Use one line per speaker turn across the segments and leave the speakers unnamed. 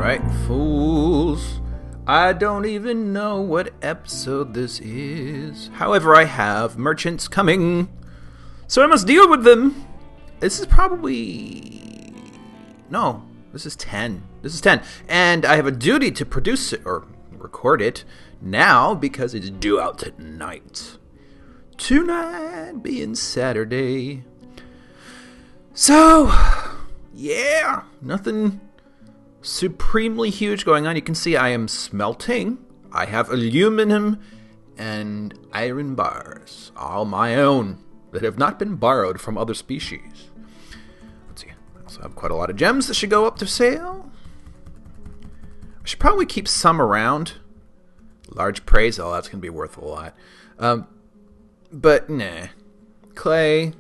Alright, fools. I don't even know what episode this is. However, I have merchants coming, so I must deal with them. This is probably... No, this is 10. This is 10. And I have a duty to produce it, or record it, now because it's due out tonight. Tonight being Saturday. So, yeah, nothing supremely huge going on. You can see I am smelting. I have aluminum and iron bars, all my own, that have not been borrowed from other species. Let's see, I also have quite a lot of gems that should go up to sale. I should probably keep some around. Large praise, oh, that's going to be worth a lot. But, nah. Clay.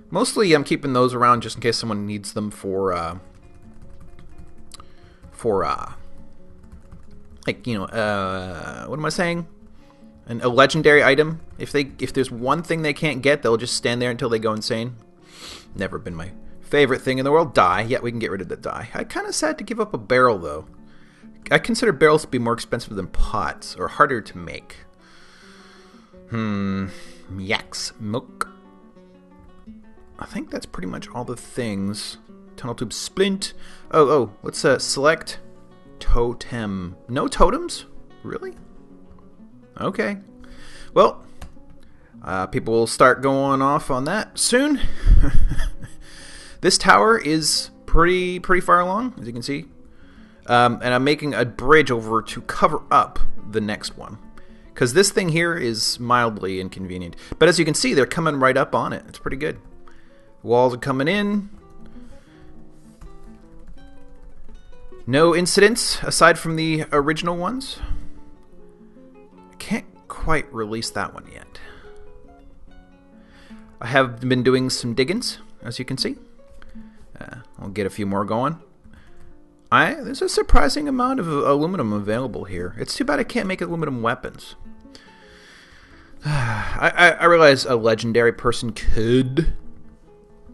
Mostly I'm keeping those around just in case someone needs them for like, you know, what am I saying? A legendary item. If there's one thing they can't get, they'll just stand there until they go insane. Never been my favorite thing in the world. Dye. Yeah, we can get rid of the dye. I kind of sad to give up a barrel, though. I consider barrels to be more expensive than pots, or harder to make. Yak's milk. I think that's pretty much all the things. Tunnel tube splint. Oh, let's select totem. No totems? Really? Okay. Well, people will start going off on that soon. This tower is pretty far along, as you can see. And I'm making a bridge over to cover up the next one. Because this thing here is mildly inconvenient. But as you can see, they're coming right up on it. It's pretty good. Walls are coming in. No incidents aside from the original ones. I can't quite release that one yet. I have been doing some diggings, as you can see. I'll get a few more going. There's a surprising amount of aluminum available here. It's too bad I can't make aluminum weapons. I realize a legendary person could,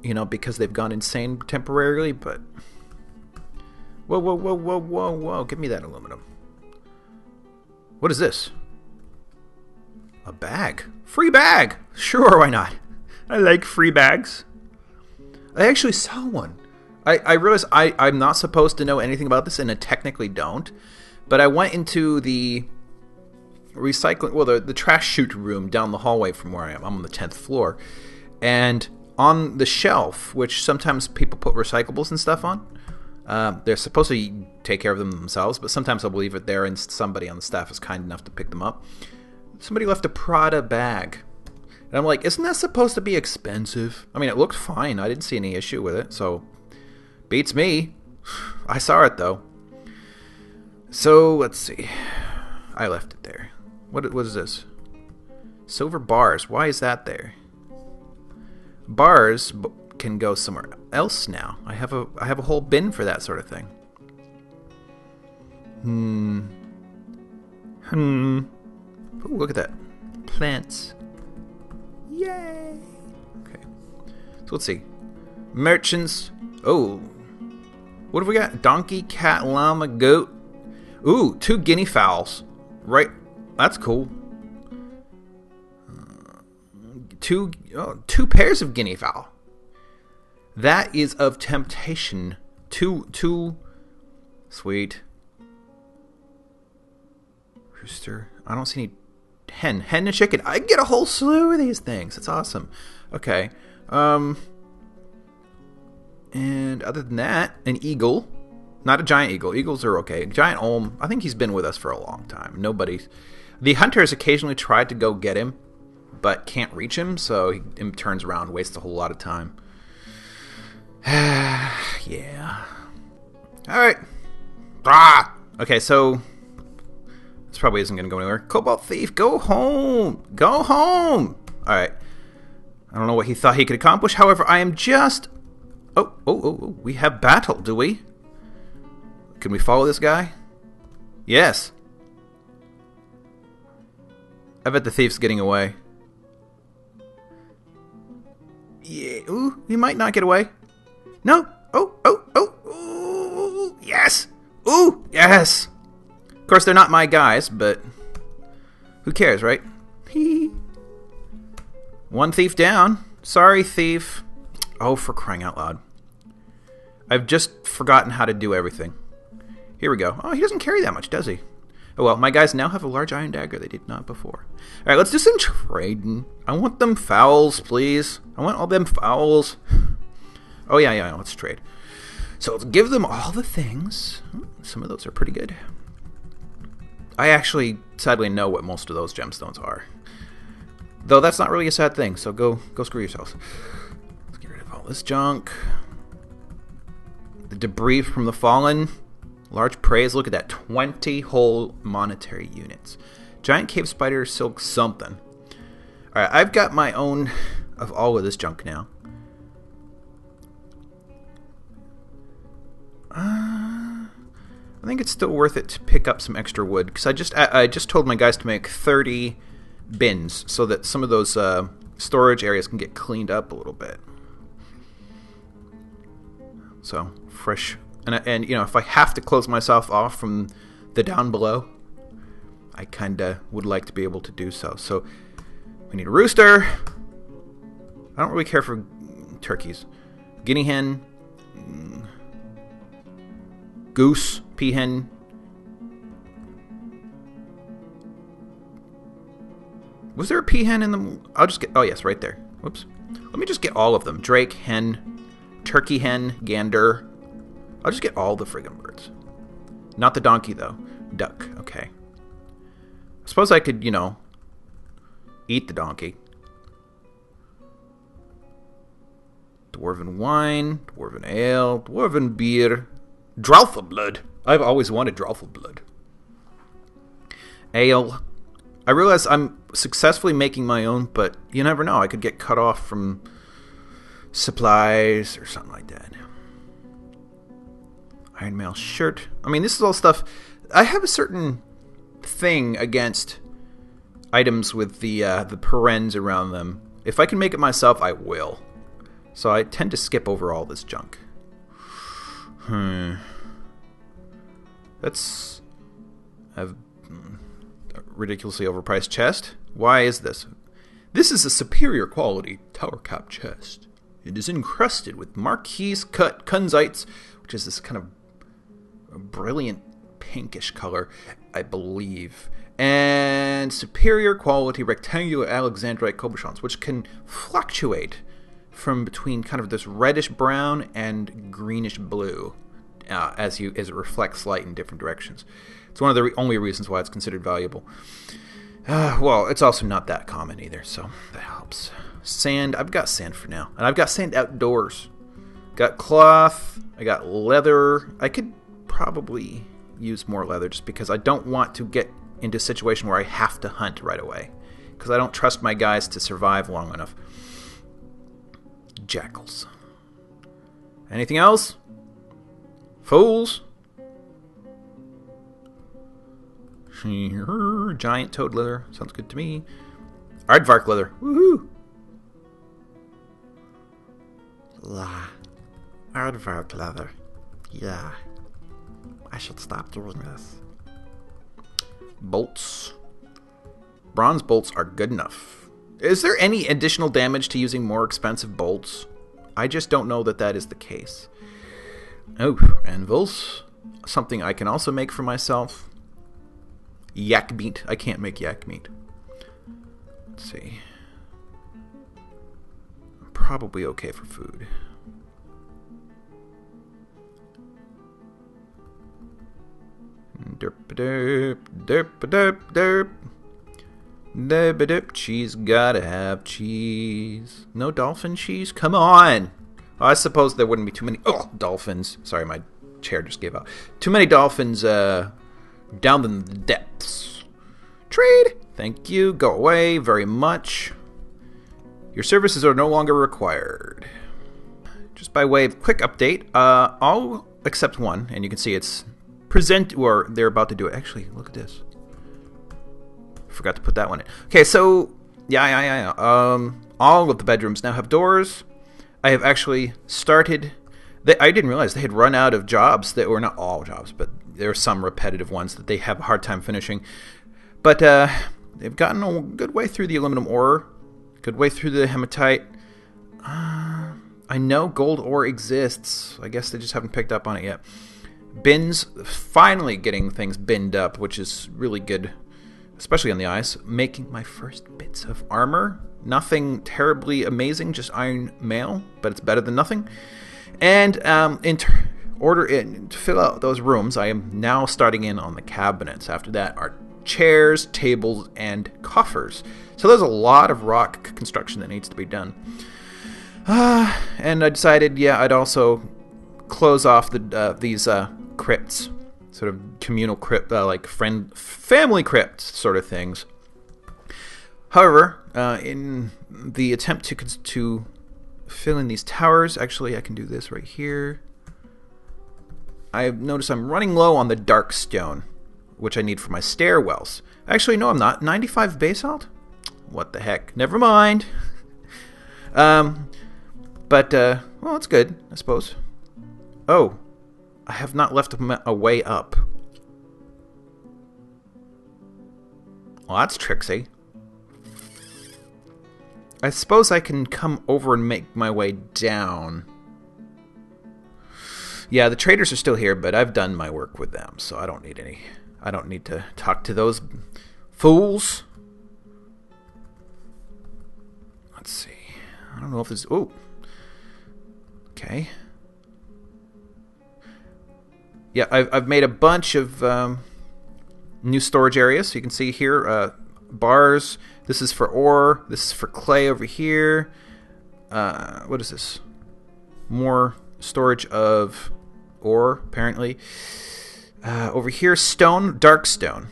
you know, because they've gone insane temporarily, but... Whoa, give me that aluminum. What is this? A bag. Free bag! Sure, why not? I like free bags. I actually saw one. I realize I'm not supposed to know anything about this, and I technically don't. But I went into the recycling, well, the trash chute room down the hallway from where I am. I'm on the 10th floor. And on the shelf, which sometimes people put recyclables and stuff on, they're supposed to take care of them themselves, but sometimes I'll leave it there and somebody on the staff is kind enough to pick them up. Somebody left a Prada bag. And I'm like, isn't that supposed to be expensive? I mean, it looked fine. I didn't see any issue with it, so beats me. I saw it, though. So, let's see. I left it there. What is this? Silver bars. Why is that there? Bars can go somewhere else now. I have a whole bin for that sort of thing. Ooh, look at that. Plants. Yay! Okay. So let's see. Merchants. Oh. What have we got? Donkey, cat, llama, goat. Ooh, 2 guinea fowls. Right. That's cool. Two pairs of guinea fowl. That is of temptation. Two. Sweet. Rooster. I don't see any hen and chicken. I get a whole slew of these things. That's awesome. Okay. And other than that, an eagle. Not a giant eagle. Eagles are okay. Giant olm. I think he's been with us for a long time. The hunter has occasionally tried to go get him, but can't reach him, so he turns around, wastes a whole lot of time. Yeah. Alright. Okay, so this probably isn't going to go anywhere. Cobalt thief, go home! Go home! Alright. I don't know what he thought he could accomplish. However, I am just... Oh, we have battle, do we? Can we follow this guy? Yes. I bet the thief's getting away. Yeah, ooh, he might not get away. No. Oh, yes. Ooh, yes! Of course, they're not my guys, but who cares, right? One thief down. Sorry, thief. Oh, for crying out loud. I've just forgotten how to do everything. Here we go. Oh, he doesn't carry that much, does he? Oh, well, my guys now have a large iron dagger they did not before. All right, let's do some trading. I want them fowls, please. I want all them fowls. Oh, yeah, let's trade. So let's give them all the things. Some of those are pretty good. I actually, sadly, know what most of those gemstones are. Though that's not really a sad thing, so go screw yourselves. Let's get rid of all this junk. The debris from the fallen. Large praise. Look at that. 20 whole monetary units. Giant cave spider, silk something. Alright, I've got my own of all of this junk now. I think it's still worth it to pick up some extra wood, because I just told my guys to make 30 bins so that some of those storage areas can get cleaned up a little bit. So fresh, and you know, if I have to close myself off from the down below, I kinda would like to be able to do so. So we need a rooster. I don't really care for turkeys. Guinea hen. Goose, peahen. Was there a peahen in the... I'll just get... Oh, yes, right there. Whoops. Let me just get all of them. Drake, hen, turkey hen, gander. I'll just get all the friggin' birds. Not the donkey, though. Duck. Okay. I suppose I could, you know, eat the donkey. Dwarven wine, dwarven ale, dwarven beer. Dralfa blood. I've always wanted Dralfa blood. Ale. I realize I'm successfully making my own, but you never know. I could get cut off from supplies or something like that. Iron mail shirt. I mean, this is all stuff. I have a certain thing against items with the parens around them. If I can make it myself, I will. So I tend to skip over all this junk. Let's have a ridiculously overpriced chest. Why is this? This is a superior quality tower cap chest. It is encrusted with marquise cut kunzites, which is this kind of brilliant pinkish color, I believe. And superior quality rectangular Alexandrite cabochons, which can fluctuate from between kind of this reddish brown and greenish blue as it reflects light in different directions. It's one of the only reasons why it's considered valuable. Well, it's also not that common either, so that helps. Sand, I've got sand for now. And I've got sand outdoors. Got cloth, I got leather. I could probably use more leather just because I don't want to get into a situation where I have to hunt right away. Because I don't trust my guys to survive long enough. Jackals. Anything else? Fools. Giant toad leather. Sounds good to me. Aardvark leather. Woohoo!
Aardvark leather. Yeah. I should stop doing this.
Bolts. Bronze bolts are good enough. Is there any additional damage to using more expensive bolts? I just don't know that that is the case. Oh, anvils. Something I can also make for myself. Yak meat. I can't make yak meat. Let's see. I'm probably okay for food. Derp derp derp derp derp. Derp derp. Cheese, gotta have cheese. No dolphin cheese? Come on! I suppose there wouldn't be too many. Oh, dolphins. Sorry, my chair just gave out. Too many dolphins down in the depths. Trade! Thank you. Go away very much. Your services are no longer required. Just by way of quick update, I'll accept one, and you can see it's present, or they're about to do it. Actually, look at this. Forgot to put that one in. Okay, so yeah. All of the bedrooms now have doors. I have actually started. I didn't realize they had run out of jobs that were not all jobs, but there are some repetitive ones that they have a hard time finishing. But they've gotten a good way through the aluminum ore, good way through the hematite. I know gold ore exists. I guess they just haven't picked up on it yet. Bins, finally getting things binned up, which is really good, especially on the ice. Making my first bits of armor. Nothing terribly amazing, just iron mail, but it's better than nothing. And to fill out those rooms, I am now starting in on the cabinets. After that are chairs, tables, and coffers. So there's a lot of rock construction that needs to be done. And I decided, I'd also close off these crypts, sort of communal crypt, like family crypt sort of things. However, in the attempt to fill in these towers, actually I can do this right here. I notice I'm running low on the dark stone, which I need for my stairwells. Actually, no, I'm not. 95 basalt? What the heck? Never mind. But, well, that's good, I suppose. Oh, I have not left a way up. Well, that's tricksy. I suppose I can come over and make my way down. Yeah, the traders are still here, but I've done my work with them, so I don't need to talk to those fools. Let's see. I don't know if there's... Oh. Okay. Yeah, I've made a bunch of new storage areas. So you can see here, bars. This is for ore. This is for clay over here. What is this? More storage of ore, apparently. Over here, stone, dark stone.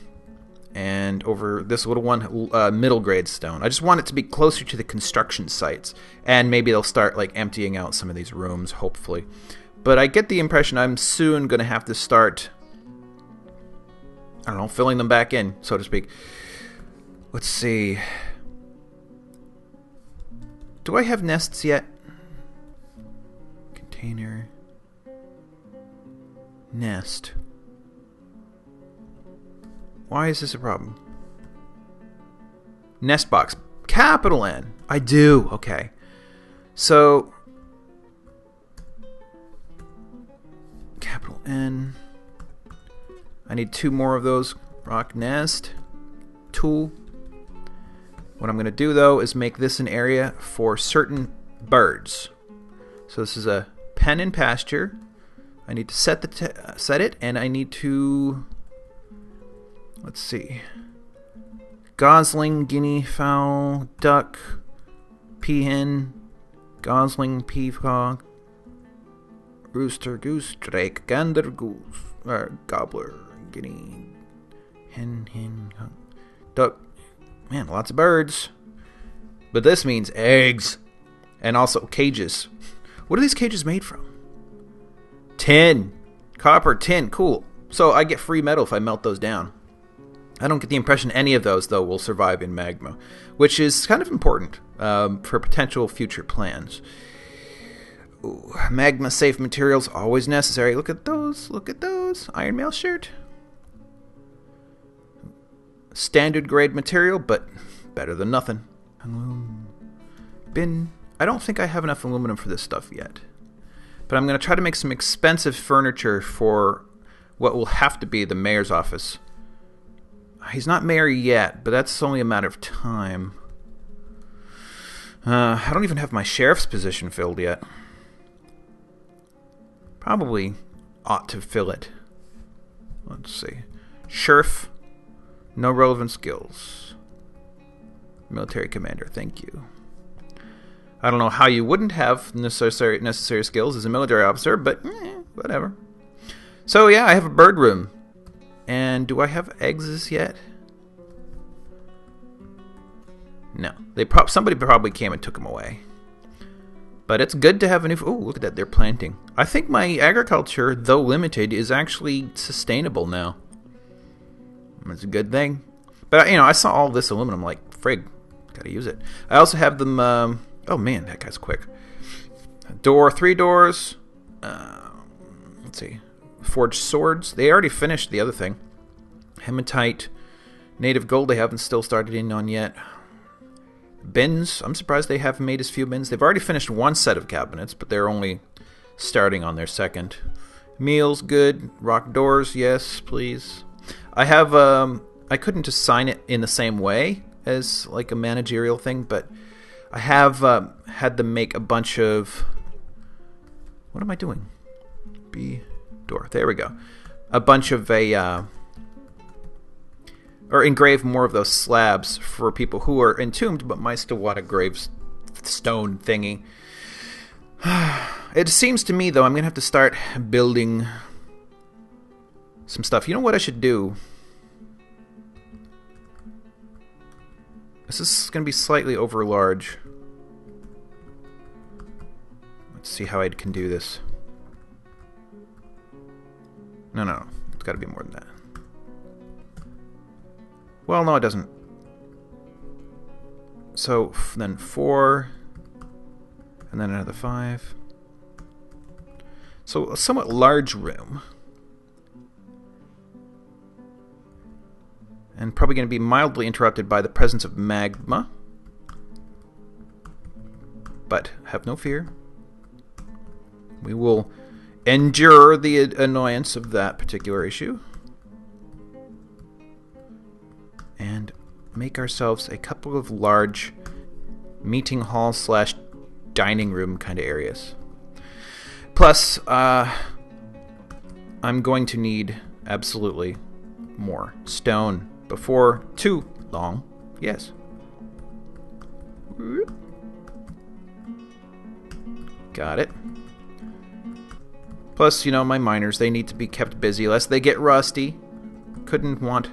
And over this little one, middle grade stone. I just want it to be closer to the construction sites. And maybe they'll start like emptying out some of these rooms, hopefully. But I get the impression I'm soon going to have to start, I don't know, filling them back in, so to speak. Let's see. Do I have nests yet? Container. Nest. Why is this a problem? Nest box. Capital N. I do. Okay. So, capital N. I need 2 more of those. Rock nest. Tool. What I'm going to do, though, is make this an area for certain birds. So this is a pen and pasture. I need to set it, and I need to... Let's see. Gosling, guinea fowl, duck, peahen, gosling, peacock, rooster, goose, drake, gander, goose, gobbler, guinea, hen, duck. Man, lots of birds. But this means eggs. And also cages. What are these cages made from? Tin. Copper, tin. Cool. So I get free metal if I melt those down. I don't get the impression any of those, though, will survive in magma, which is kind of important for potential future plans. Ooh, magma-safe materials, always necessary. Look at those. Look at those. Iron mail shirt. Standard grade material, but better than nothing. Bin. I don't think I have enough aluminum for this stuff yet. But I'm going to try to make some expensive furniture for what will have to be the mayor's office. He's not mayor yet, but that's only a matter of time. I don't even have my sheriff's position filled yet. Probably ought to fill it. Let's see. Sheriff. No relevant skills. Military commander, thank you. I don't know how you wouldn't have necessary skills as a military officer, but whatever. So yeah, I have a bird room. And do I have eggs yet? No. Somebody probably came and took them away. But it's good to have a new... Oh, look at that. They're planting. I think my agriculture, though limited, is actually sustainable now. That's a good thing. But, I saw all this aluminum like, frig, gotta use it. I also have them... oh, man, that guy's quick. 3 doors. Let's see. Forged swords. They already finished the other thing. Hematite. Native gold they haven't still started in on yet. Bins. I'm surprised they haven't made as few bins. They've already finished one set of cabinets, but they're only starting on their second. Meals, good. Rock doors, yes, please. I have, I couldn't assign it in the same way as like a managerial thing, but I have had them make a bunch of... What am I doing? Door. There we go. A bunch of or engrave more of those slabs for people who are entombed but might still want a gravestone thingy. It seems to me, though, I'm going to have to start building some stuff. You know what I should do? This is going to be slightly over large. Let's see how I can do this. No. It's got to be more than that. Well, no, it doesn't. So, then 4... and then another 5. So a somewhat large room. And probably going to be mildly interrupted by the presence of magma. But have no fear. We will endure the annoyance of that particular issue. And make ourselves a couple of large meeting hall / dining room kind of areas. Plus, I'm going to need absolutely more stone before too long. Yes. Got it. Plus, you know, my miners, they need to be kept busy lest they get rusty. Couldn't want...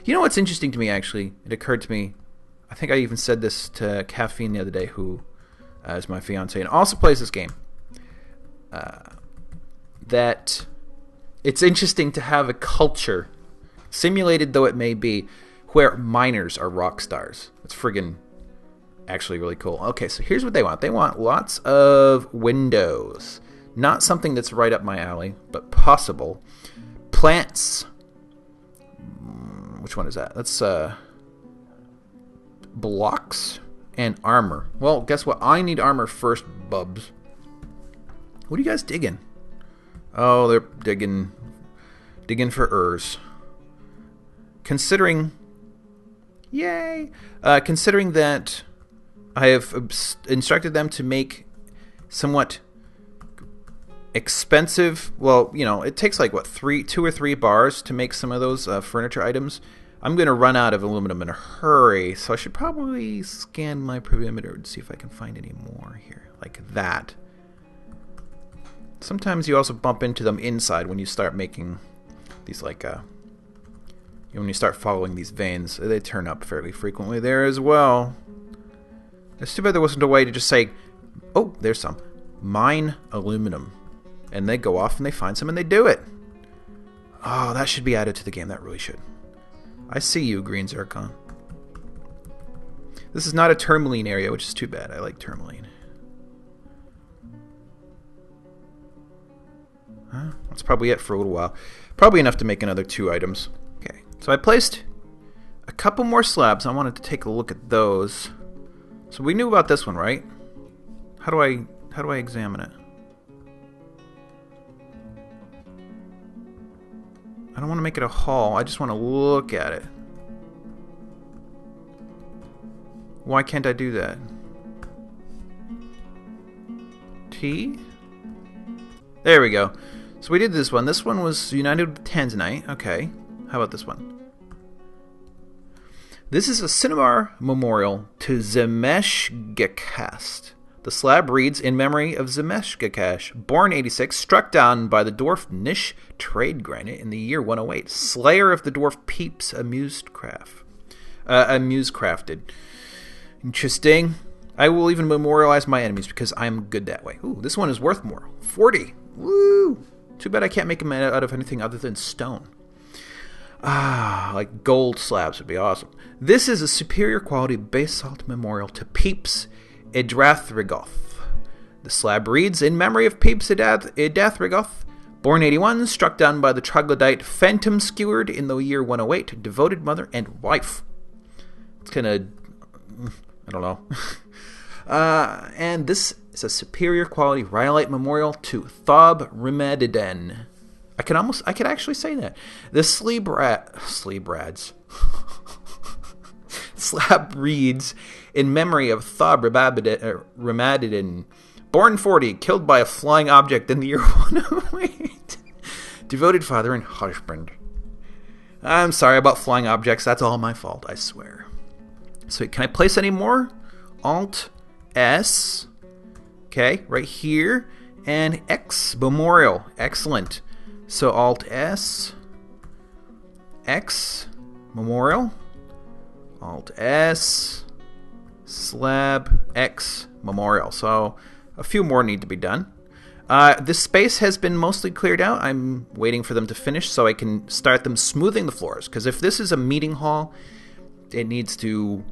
You know what's interesting to me, actually? It occurred to me, I think I even said this to Kafine the other day, who is my fiance, and also plays this game. That it's interesting to have a culture, simulated though it may be, where miners are rock stars. It's friggin' actually really cool. Okay, so here's what they want. They want lots of windows. Not something that's right up my alley, but possible. Plants. Which one is that? That's blocks and armor. Well, guess what? I need armor first, bubs. What are you guys digging? Oh, they're digging for urs. Considering that I have instructed them to make somewhat expensive, well, you know, it takes like what, 2 or 3 bars to make some of those furniture items. I'm going to run out of aluminum in a hurry, so I should probably scan my perimeter to see if I can find any more here, like that. Sometimes you also bump into them inside when you start making these, like, when you start following these veins. They turn up fairly frequently there as well. It's too bad there wasn't a way to just say, oh, there's some. Mine aluminum. And they go off and they find some and they do it. Oh, that should be added to the game. That really should. I see you, Green Zircon. This is not a tourmaline area, which is too bad. I like tourmaline. Huh? That's probably it for a little while. Probably enough to make another 2 items. Okay, so I placed a couple more slabs. I wanted to take a look at those. So we knew about this one, right? How do I examine it? I don't want to make it a hall. I just want to look at it. Why can't I do that? T? There we go. So we did this one. This one was united with Tanzanite. Okay. How about this one? This is a Cinnabar memorial to Zemeshgekast. The slab reads, in memory of Zemeshgekash, born 86, struck down by the dwarf Nish trade granite in the year 108, slayer of the dwarf Peeps amusecrafted. Interesting. I will even memorialize my enemies because I'm good that way. Ooh, this one is worth more. 40. Woo! Too bad I can't make them out of anything other than stone. Ah, like gold slabs would be awesome. This is a superior quality basalt memorial to Peeps Edathrigoth. The slab reads, in memory of Peeps Edathrigoth, Born 81, struck down by the troglodyte phantom skewered in the year 108. Devoted mother and wife. It's kind of... I don't know. And this is a superior quality rhyolite memorial to Thob Rimadiden. I could actually say that. The slab reads in memory of Thob Rimadiden, born 40, killed by a flying object in the year 108. Devoted father and husband. I'm sorry about flying objects. That's all my fault, I swear. So can I place any more? Alt S. Okay, right here. And X memorial. Excellent. So Alt S. X memorial. Alt S. Slab X memorial. So a few more need to be done. This space has been mostly cleared out. I'm waiting for them to finish so I can start them smoothing the floors. Because if this is a meeting hall, it needs to,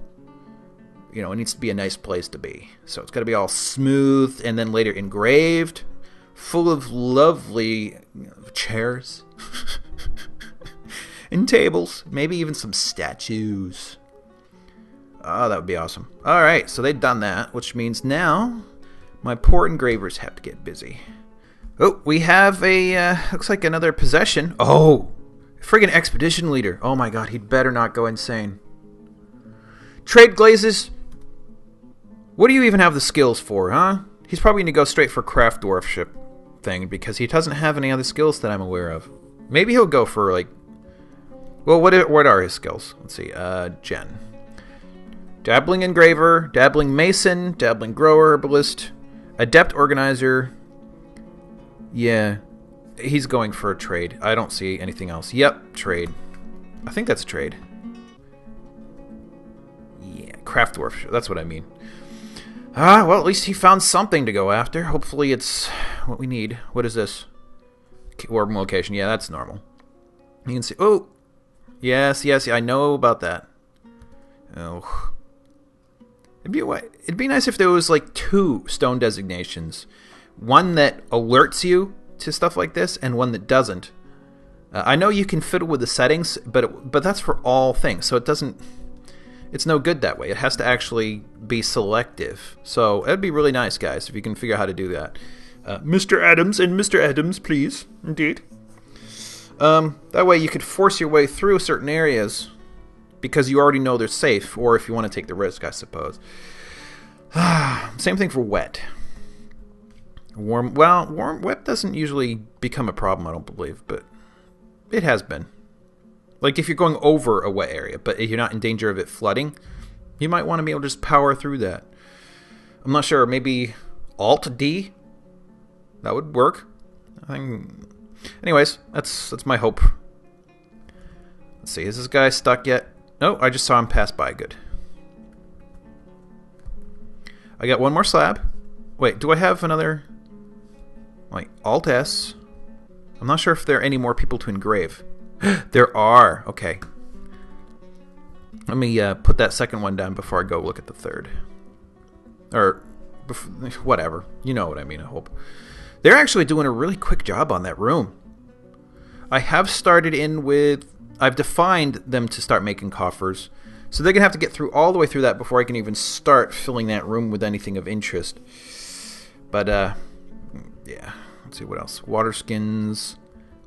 it needs to be a nice place to be. So it's got to be all smooth and then later engraved, full of lovely chairs and tables, maybe even some statues. Oh, that would be awesome. All right, so they've done that, which means now my poor engravers have to get busy. Oh, we have a, looks like another possession. Oh, friggin' expedition leader. Oh my god, he'd better not go insane. Trade glazes. What do you even have the skills for, huh? He's probably going to go straight for craft dwarfship thing because he doesn't have any other skills that I'm aware of. Maybe he'll go for, like... Well, what are his skills? Let's see. Gen. Dabbling engraver, dabbling mason, dabbling grower, herbalist, adept organizer. Yeah, he's going for a trade. I don't see anything else. Yep, trade. I think that's trade. Yeah, craft dwarf. That's what I mean. Well, at least he found something to go after. Hopefully it's what we need. What is this? Orb location. Yeah, that's normal. You can see... Oh! Yes, I know about that. Oh. It'd be nice if there was, like, 2 stone designations. One that alerts you to stuff like this, and one that doesn't. I know you can fiddle with the settings, but that's for all things, so it doesn't... It's no good that way. It has to actually be selective. So it'd be really nice, guys, if you can figure out how to do that. Mr. Adams and Mr. Adams, please. Indeed. That way you could force your way through certain areas because you already know they're safe, or if you want to take the risk, I suppose. Same thing for wet. Wet doesn't usually become a problem, I don't believe, but it has been. Like, if you're going over a wet area, but if you're not in danger of it flooding, you might want to be able to just power through that. I'm not sure. Maybe Alt-D? That would work. Anyways, that's my hope. Let's see. Is this guy stuck yet? No, I just saw him pass by. Good. I got one more slab. Wait, do I have another... Like, Alt-S. I'm not sure if there are any more people to engrave. There are. Okay. Let me put that second one down before I go look at the third. Or, whatever. You know what I mean, I hope. They're actually doing a really quick job on that room. I have started in with... I've defined them to start making coffers. So they're going to have to get through all the way through that before I can even start filling that room with anything of interest. But, yeah. Let's see what else. Water skins...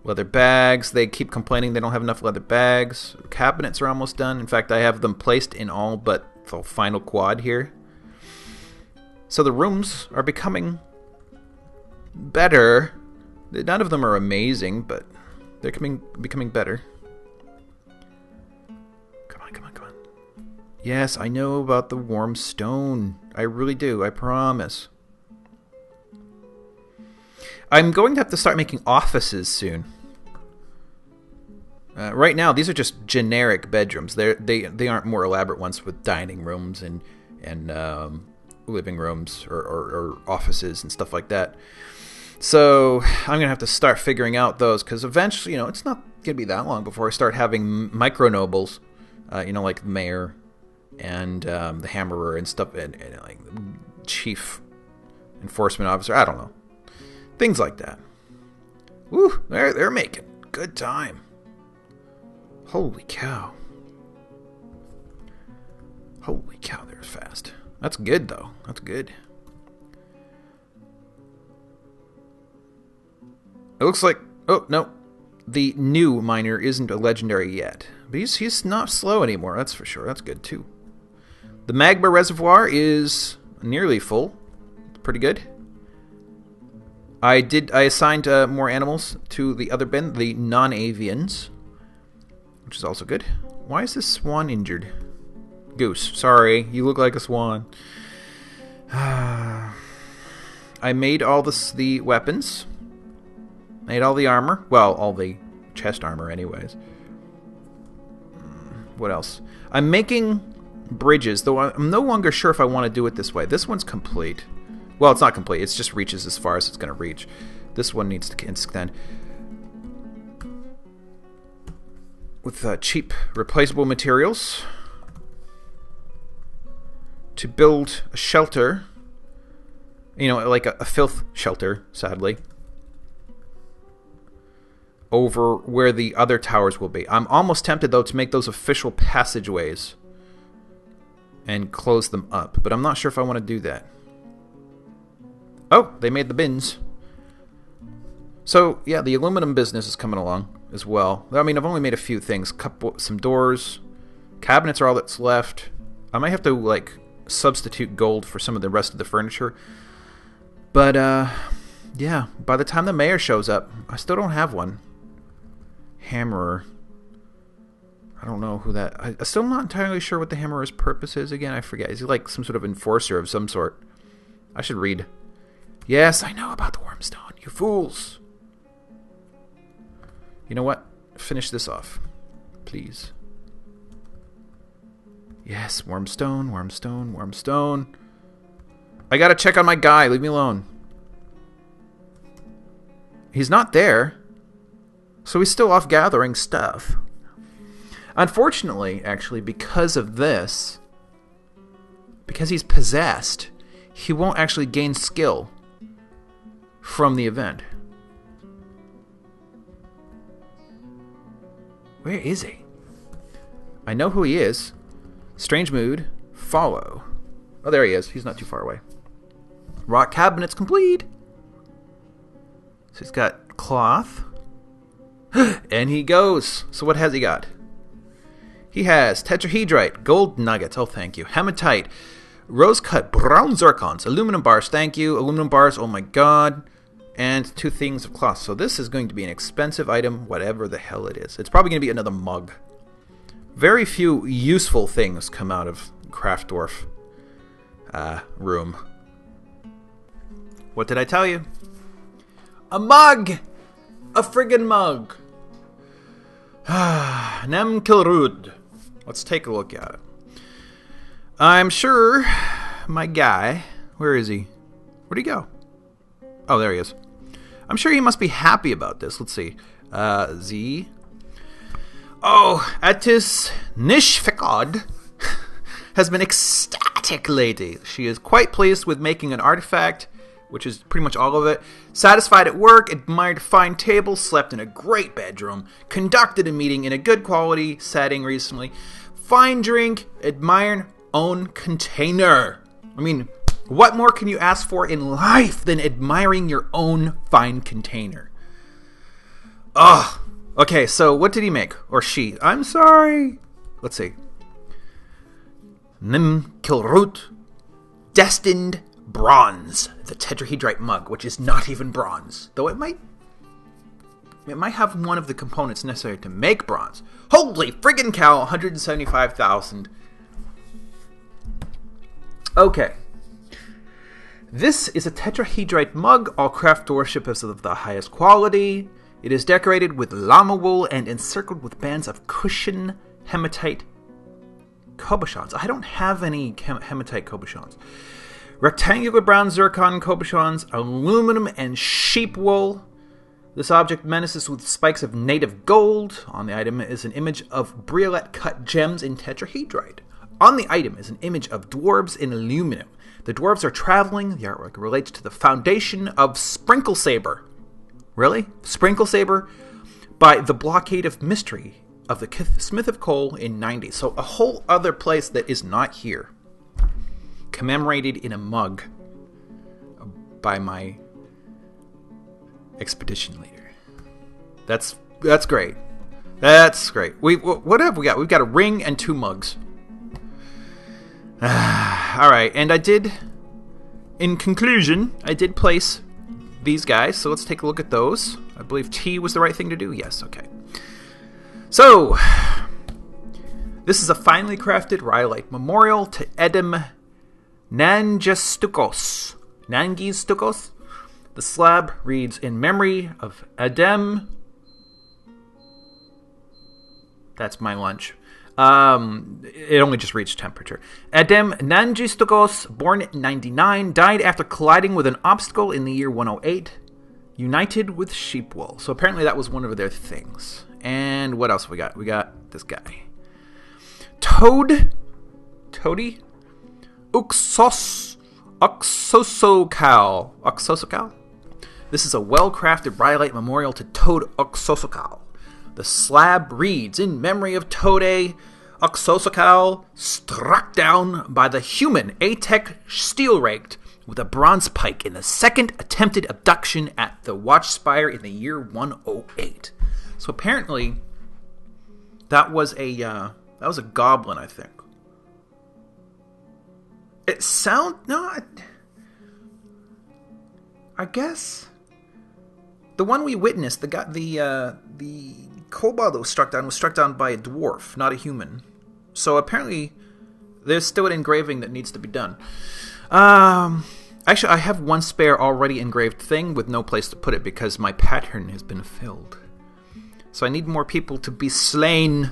Leather bags. They keep complaining they don't have enough leather bags. Cabinets are almost done. In fact, I have them placed in all but the final quad here. So the rooms are becoming better. None of them are amazing, but they're becoming better. Come on. Yes, I know about the warm stone. I really do. I promise. I'm going to have to start making offices soon. Right now, these are just generic bedrooms. They aren't more elaborate ones with dining rooms and living rooms or offices and stuff like that. So I'm going to have to start figuring out those because eventually, it's not going to be that long before I start having micro nobles, like the mayor and the hammerer and stuff, and like the chief enforcement officer. I don't know. Things like that. Woo, they're making good time. Holy cow. Holy cow, they're fast. That's good, though. That's good. It looks like... Oh, no. The new miner isn't a legendary yet. But he's not slow anymore, that's for sure. That's good, too. The magma reservoir is nearly full. Pretty good. I assigned more animals to the other bin, the non-avians, which is also good. Why is this swan injured? Goose, sorry, you look like a swan. I made all the weapons. Made all the armor. Well, all the chest armor anyways. What else? I'm making bridges, though I'm no longer sure if I want to do it this way. This one's complete. Well, it's not complete. It just reaches as far as it's going to reach. This one needs to extend. With cheap, replaceable materials. To build a shelter. You know, like a filth shelter, sadly. Over where the other towers will be. I'm almost tempted, though, to make those official passageways. And close them up. But I'm not sure if I want to do that. Oh, they made the bins. So, yeah, the aluminum business is coming along as well. I mean, I've only made a few things. Some doors. Cabinets are all that's left. I might have to, like, substitute gold for some of the rest of the furniture. But, yeah, by the time the mayor shows up, I still don't have one. Hammerer. I don't know who that... I'm still not entirely sure what the Hammerer's purpose is again. I forget. Is he like some sort of enforcer of some sort? I should read. Yes, I know about the Wormstone. You fools. You know what? Finish this off. Please. Yes, Wormstone, Wormstone, Wormstone. I gotta check on my guy. Leave me alone. He's not there. So he's still off gathering stuff. Unfortunately, actually, because of this, because he's possessed, he won't actually gain skill from the event. Where is he? I know who he is. Strange mood. Follow. Oh, there he is. He's not too far away. Rock cabinet's complete. So he's got cloth. And he goes. So what has he got? He has tetrahedrite, gold nuggets, oh thank you, hematite, rose-cut brown zircons, aluminum bars, thank you, aluminum bars, oh my god, and 2 things of cloth. So this is going to be an expensive item, whatever the hell it is. It's probably going to be another mug. Very few useful things come out of Craft Dwarf room. What did I tell you? A mug! A friggin' mug! Nem Kilrud. Let's take a look at it. I'm sure my guy... Where is he? Where'd he go? Oh, there he is. I'm sure he must be happy about this. Let's see. Z. Oh, Atis Nishfikod has been ecstatic lately. She is quite pleased with making an artifact, which is pretty much all of it. Satisfied at work, admired a fine table, slept in a great bedroom, conducted a meeting in a good quality setting recently. Fine drink, admire own container. I mean, what more can you ask for in life than admiring your own fine container? Ugh. Okay, so what did he make? Or she? I'm sorry. Let's see. Nim Kilrut. Destined bronze. The tetrahedrite mug, which is not even bronze. Though it might have one of the components necessary to make bronze. Holy friggin' cow, 175,000. Okay. This is a tetrahedrite mug. All craft worship is of the highest quality. It is decorated with llama wool and encircled with bands of cushion hematite cabochons. I don't have any hematite cabochons. Rectangular brown zircon cabochons, aluminum and sheep wool. This object menaces with spikes of native gold. On the item is an image of briolette cut gems in tetrahedrite. On the item is an image of dwarves in aluminum. The dwarves are traveling. The artwork relates to the foundation of Sprinkle Saber. Really? Sprinkle Saber by the Blockade of Mystery of the Smith of Coal in 90. So a whole other place that is not here. Commemorated in a mug by my expedition leader. That's great. That's great. What have we got? We've got a ring and 2 mugs. All right, and in conclusion, I did place these guys, so let's take a look at those. I believe T was the right thing to do. Yes, okay. So, this is a finely crafted rhyolite memorial to Edem Nangistukos. The slab reads, in memory of Edem. That's my lunch. It only just reached temperature. Edem Nangistukos, born in 99, died after colliding with an obstacle in the year 108, united with sheepwool. So apparently that was one of their things. And what else have we got? We got this guy. Toady? Oxosokal. This is a well-crafted rhyolite memorial to Toad Oxosokal. The slab reads, in memory of Toad Oxosokal, struck down by the human Atec steel-raked with a bronze pike in the second attempted abduction at the Watchspire in the year 108. So apparently, that was a goblin, I think. I guess the one we witnessed, the kobold that was struck down by a dwarf, not a human. So apparently, there's still an engraving that needs to be done. Actually, I have one spare already engraved thing with no place to put it because my pattern has been filled. So I need more people to be slain.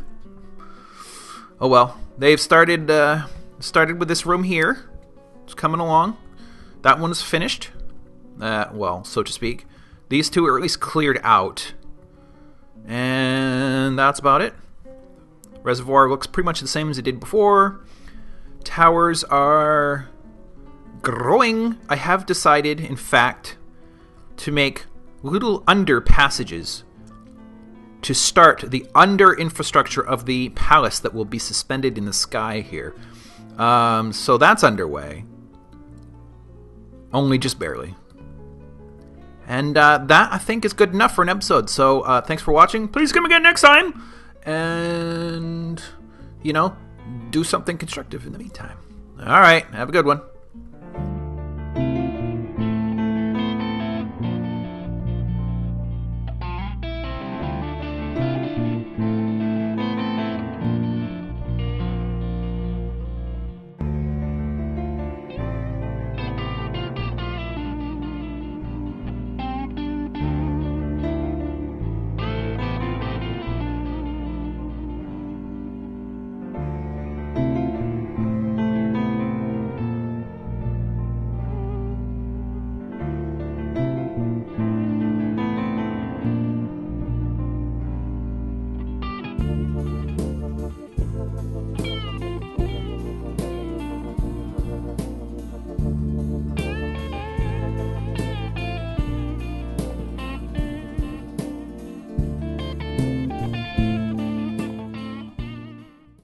Oh well, they've started with this room here. It's coming along. That one's finished. Well, so to speak. These two are at least cleared out. And that's about it. Reservoir looks pretty much the same as it did before. Towers are growing. I have decided, in fact, to make little under passages to start the under infrastructure of the palace that will be suspended in the sky here. So that's underway. Only just barely. And that, I think, is good enough for an episode. So thanks for watching. Please come again next time. And, do something constructive in the meantime. All right. Have a good one.